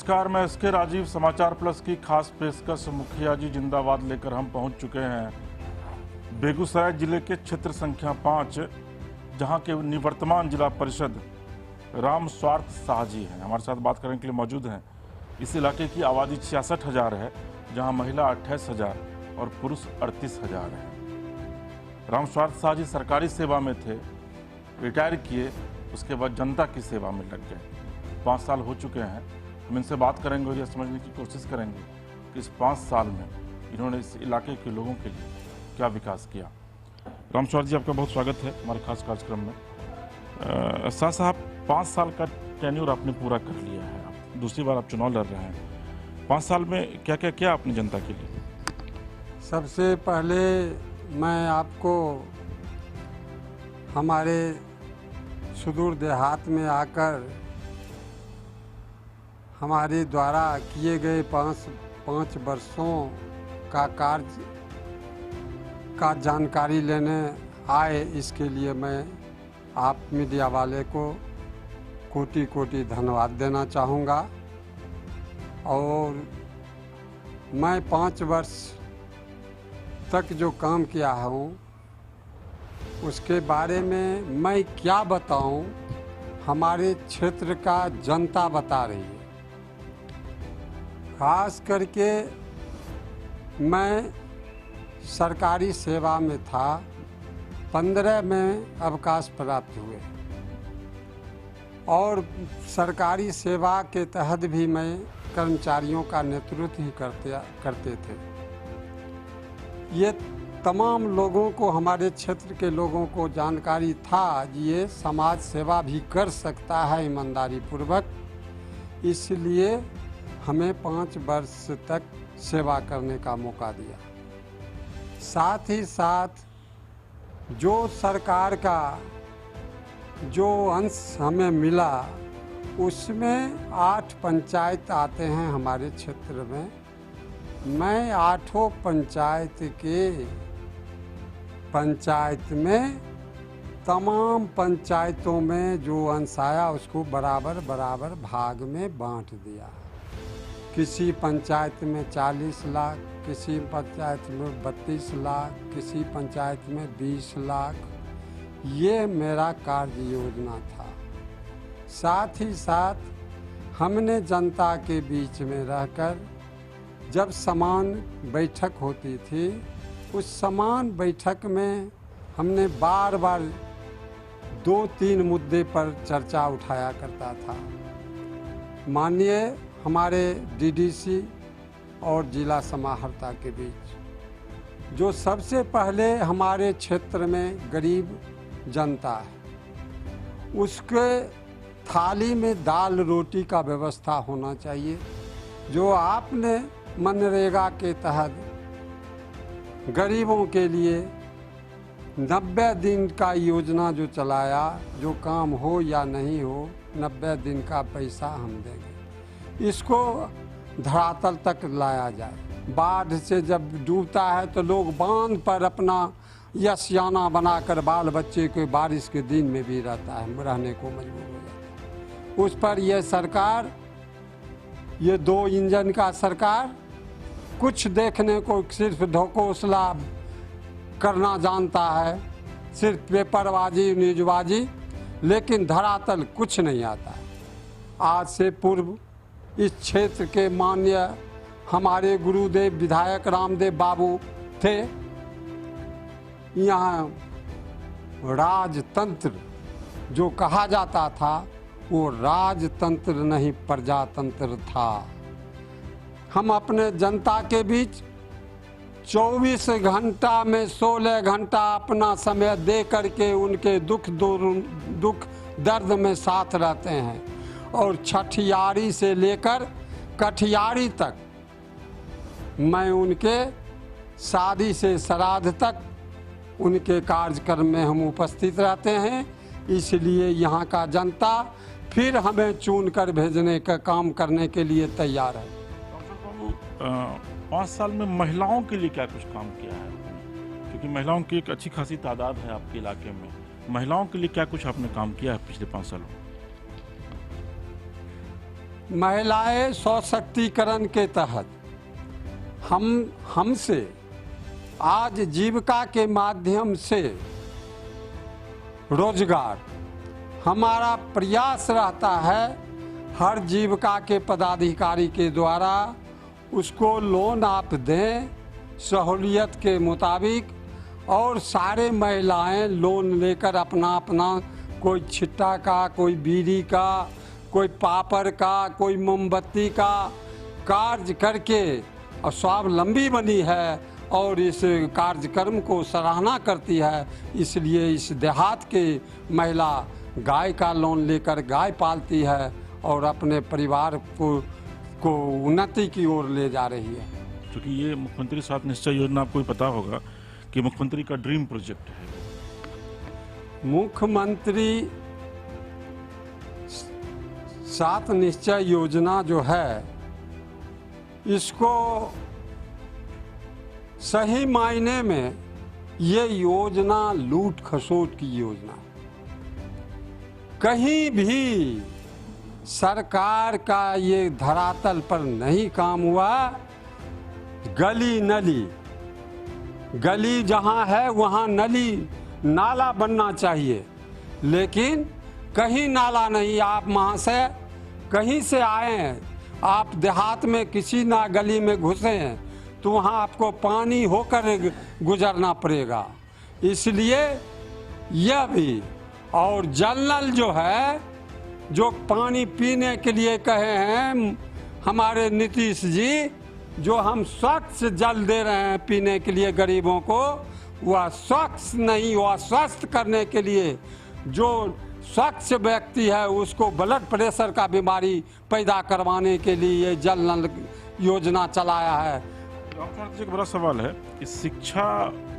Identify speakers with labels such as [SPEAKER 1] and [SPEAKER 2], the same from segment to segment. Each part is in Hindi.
[SPEAKER 1] नमस्कार, मैं एसके राजीव समाचार प्लस की खास पेशकश मुखिया जी जिंदाबाद लेकर हम पहुंच चुके हैं बेगूसराय जिले के क्षेत्र संख्या 5, जहां के निवर्तमान जिला परिषद राम स्वार्थ शाह जी हैं। हमारे साथ बात करने के लिए मौजूद हैं। इस इलाके की आबादी 66,000 है, जहां महिला 28,000 और पुरुष 38,000 हैं। राम स्वार्थ शाह जी सरकारी सेवा में थे, रिटायर किए, उसके बाद जनता की सेवा में लग गए। 5 साल हो चुके हैं। हम इनसे बात करेंगे और यह समझने की कोशिश करेंगे कि इस 5 साल में इन्होंने इस इलाके के लोगों के लिए क्या विकास किया। राम स्वार्थ जी, आपका बहुत स्वागत है हमारे खास कार्यक्रम में। शाह साहब, 5 साल का टेन्योर आपने पूरा कर लिया है, आप दूसरी बार आप चुनाव लड़ रहे हैं। 5 साल में क्या क्या किया आपने जनता के लिए?
[SPEAKER 2] सबसे पहले मैं आपको हमारे सुदूर देहात में आकर हमारे द्वारा किए गए 5 वर्षों का कार्य का जानकारी लेने आए, इसके लिए मैं आप मीडिया वाले को कोटि कोटि धन्यवाद देना चाहूँगा। और मैं 5 वर्ष तक जो काम किया हूँ उसके बारे में मैं क्या बताऊँ, हमारे क्षेत्र का जनता बता रही है। खास करके मैं सरकारी सेवा में था, 15 में अवकाश प्राप्त हुए और सरकारी सेवा के तहत भी मैं कर्मचारियों का नेतृत्व ही करते थे। ये तमाम लोगों को, हमारे क्षेत्र के लोगों को जानकारी था ये समाज सेवा भी कर सकता है ईमानदारी पूर्वक, इसलिए हमें 5 वर्ष तक सेवा करने का मौका दिया। साथ ही साथ जो सरकार का जो अंश हमें मिला उसमें 8 पंचायत आते हैं हमारे क्षेत्र में। मैं 8 पंचायत में तमाम पंचायतों में जो अंश आया उसको बराबर भाग में बांट दिया। किसी पंचायत में 40 लाख, किसी पंचायत में 32 लाख, किसी पंचायत में 20 लाख, ये मेरा कार्य योजना था। साथ ही साथ हमने जनता के बीच में रहकर जब समान बैठक होती थी, उस समान बैठक में हमने बार 2-3 मुद्दे पर चर्चा उठाया करता था। माननीय हमारे डीडीसी और जिला समाहर्ता के बीच जो सबसे पहले हमारे क्षेत्र में गरीब जनता है, उसके थाली में दाल रोटी का व्यवस्था होना चाहिए। जो आपने मनरेगा के तहत गरीबों के लिए 90 दिन का योजना जो चलाया, जो काम हो या नहीं हो, 90 दिन का पैसा हम देंगे, इसको धरातल तक लाया जाए। बाढ़ से जब डूबता है तो लोग बांध पर अपना यशयाना बनाकर बाल बच्चे के बारिश के दिन में भी रहने को मजबूर हो जाता है। उस पर यह सरकार, ये 2 इंजन का सरकार, कुछ देखने को सिर्फ ढकोसला करना जानता है, सिर्फ पेपरबाजी, न्यूजबाजी, लेकिन धरातल कुछ नहीं आता। आज से पूर्व इस क्षेत्र के माननीय हमारे गुरुदेव विधायक रामदेव बाबू थे। यहाँ राजतंत्र जो कहा जाता था वो राजतंत्र नहीं, प्रजातंत्र था। हम अपने जनता के बीच 24 घंटा में 16 घंटा अपना समय दे करके उनके दुख दर्द में साथ रहते हैं। और छठियारी से लेकर कठियारी तक मैं उनके शादी से श्राद्ध तक उनके कार्यक्रम में हम उपस्थित रहते हैं। इसलिए यहाँ का जनता फिर हमें चुनकर भेजने का काम करने के लिए तैयार है।
[SPEAKER 1] 5 साल में महिलाओं के लिए क्या कुछ काम किया है आपने? क्योंकि महिलाओं की एक अच्छी खासी तादाद है आपके इलाके में। महिलाओं के लिए क्या कुछ आपने काम किया है पिछले 5 सालों में?
[SPEAKER 2] महिलाएं सशक्तिकरण के तहत हमसे आज जीविका के माध्यम से रोजगार, हमारा प्रयास रहता है हर जीविका के पदाधिकारी के द्वारा उसको लोन आप दें सहूलियत के मुताबिक, और सारे महिलाएं लोन लेकर अपना अपना कोई छिट्टा का, कोई बीड़ी का, कोई पापड़ का, कोई मोमबत्ती का कार्य करके और स्वावलंबी बनी है और इस कार्यक्रम को सराहना करती है। इसलिए इस देहात के महिला गाय का लोन लेकर गाय पालती है और अपने परिवार को उन्नति की ओर ले जा रही है।
[SPEAKER 1] क्योंकि ये मुख्यमंत्री 7 निश्चय योजना आपको भी पता होगा कि मुख्यमंत्री का ड्रीम प्रोजेक्ट है।
[SPEAKER 2] मुख्यमंत्री 7 निश्चय योजना जो है, इसको सही मायने में ये योजना लूट खसोट की योजना है। कहीं भी सरकार का ये धरातल पर नहीं काम हुआ। गली जहाँ है वहाँ नाला बनना चाहिए, लेकिन कहीं नाला नहीं। आप वहाँ से कहीं से आए हैं, आप देहात में किसी ना गली में घुसे हैं तो वहाँ आपको पानी होकर गुजरना पड़ेगा। इसलिए यह भी, और जल नल जो है, जो पानी पीने के लिए कहे हैं हमारे नीतीश जी, जो हम स्वच्छ जल दे रहे हैं पीने के लिए गरीबों को, वह स्वच्छ नहीं, वह स्वस्थ करने के लिए जो स्वच्छ व्यक्ति है उसको ब्लड प्रेशर का बीमारी पैदा करवाने के लिए ये जल नल योजना चलाया है।
[SPEAKER 1] डॉक्टर, एक बड़ा सवाल है कि शिक्षा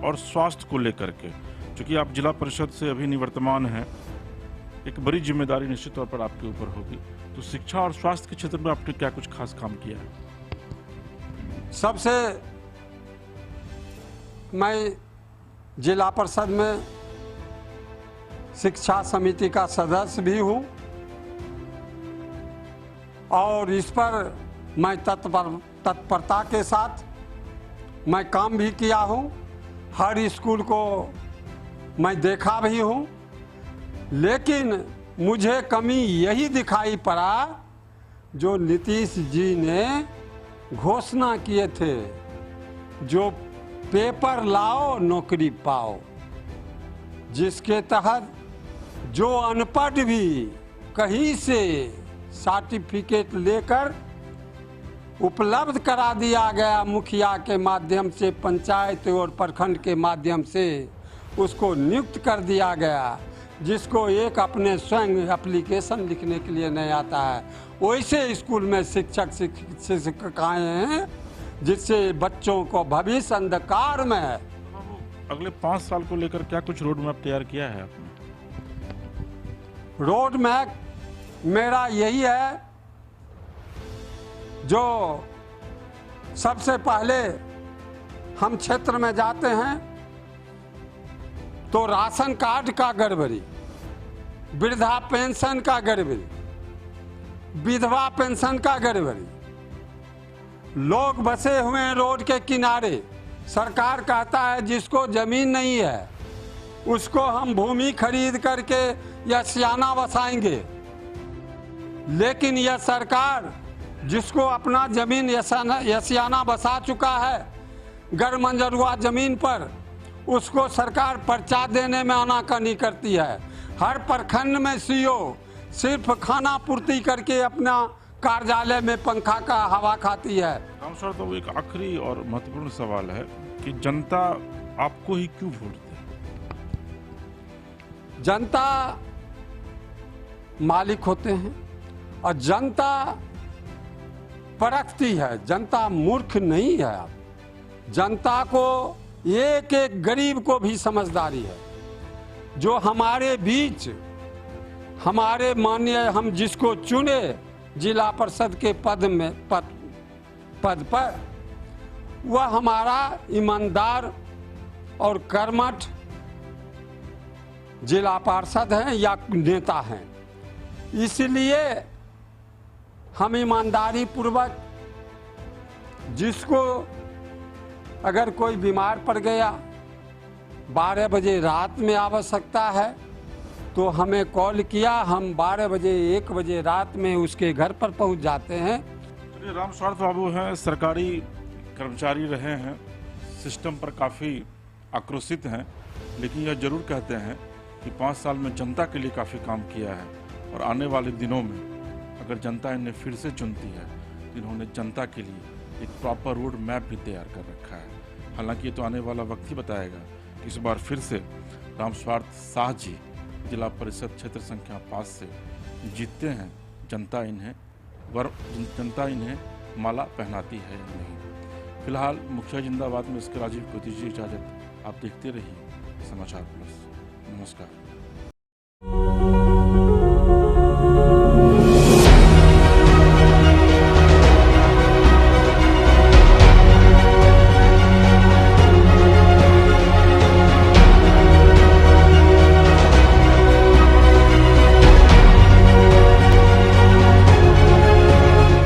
[SPEAKER 1] और स्वास्थ्य को लेकर के, क्योंकि आप जिला परिषद से अभी निवर्तमान हैं, एक बड़ी जिम्मेदारी निश्चित तौर पर आपके ऊपर होगी, तो शिक्षा और स्वास्थ्य के क्षेत्र में आपने क्या कुछ खास काम किया है?
[SPEAKER 2] सबसे मैं जिला परिषद में शिक्षा समिति का सदस्य भी हूँ और इस पर मैं तत्परता के साथ मैं काम भी किया हूँ। हर स्कूल को मैं देखा भी हूँ, लेकिन मुझे कमी यही दिखाई पड़ा जो नीतीश जी ने घोषणा किए थे, जो पेपर लाओ नौकरी पाओ, जिसके तहत जो अनपढ़ भी कहीं से सर्टिफिकेट लेकर उपलब्ध करा दिया गया, मुखिया के माध्यम से, पंचायत और प्रखंड के माध्यम से उसको नियुक्त कर दिया गया। जिसको एक अपने स्वयं एप्लीकेशन लिखने के लिए नहीं आता है, वैसे स्कूल में शिक्षिकाएं हैं, जिससे बच्चों को भविष्य अंधकार में है।
[SPEAKER 1] अगले 5 साल को लेकर क्या कुछ रोड मैप तैयार किया है आपने?
[SPEAKER 2] रोड मैप मेरा यही है, जो सबसे पहले हम क्षेत्र में जाते हैं तो राशन कार्ड का गड़बड़ी, वृद्धा पेंशन का गड़बड़ी, विधवा पेंशन का गड़बड़ी, लोग बसे हुए हैं रोड के किनारे। सरकार कहता है जिसको जमीन नहीं है उसको हम भूमि खरीद करके यसियाना बसाएंगे, लेकिन यह सरकार जिसको अपना जमीन यसियाना बसा चुका है गैरमंजूर जमीन पर, उसको सरकार पर्चा देने में आनाकानी करती है। हर प्रखंड में सीओ सिर्फ खाना पूर्ति करके अपना कार्यालय में पंखा का हवा खाती है।
[SPEAKER 1] सर, तो एक आखिरी और महत्वपूर्ण सवाल है कि जनता आपको ही क्यों वोट दे?
[SPEAKER 2] जनता मालिक होते हैं और जनता परखती है, जनता मूर्ख नहीं है। जनता को एक एक गरीब को भी समझदारी है। जो हमारे बीच हमारे माननीय हम जिसको चुने जिला परिषद के पद पर, वह हमारा ईमानदार और कर्मठ जिला पार्षद हैं या नेता हैं। इसलिए हम ईमानदारी पूर्वक, जिसको अगर कोई बीमार पड़ गया 12 बजे रात में आवश्यकता है तो हमें कॉल किया, हम 12 बजे 1 बजे रात में उसके घर पर पहुंच जाते हैं।
[SPEAKER 1] चलिए, राम स्वार्थ बाबू हैं, सरकारी कर्मचारी रहे हैं, सिस्टम पर काफ़ी आक्रोशित हैं, लेकिन यह जरूर कहते हैं कि 5 साल में जनता के लिए काफ़ी काम किया है और आने वाले दिनों में अगर जनता इन्हें फिर से चुनती है तो इन्होंने जनता के लिए एक प्रॉपर रोड मैप भी तैयार कर रखा है। हालांकि ये तो आने वाला वक्त ही बताएगा कि इस बार फिर से राम स्वार्थ शाह जी जिला परिषद क्षेत्र संख्या 5 से जीतते हैं, जनता इन्हें माला पहनाती है या नहीं। फिलहाल मुखिया जिंदाबाद में इसके राजीव को दीजिए इजाजत। आप देखते रहिए समाचार प्लस। नमस्कार।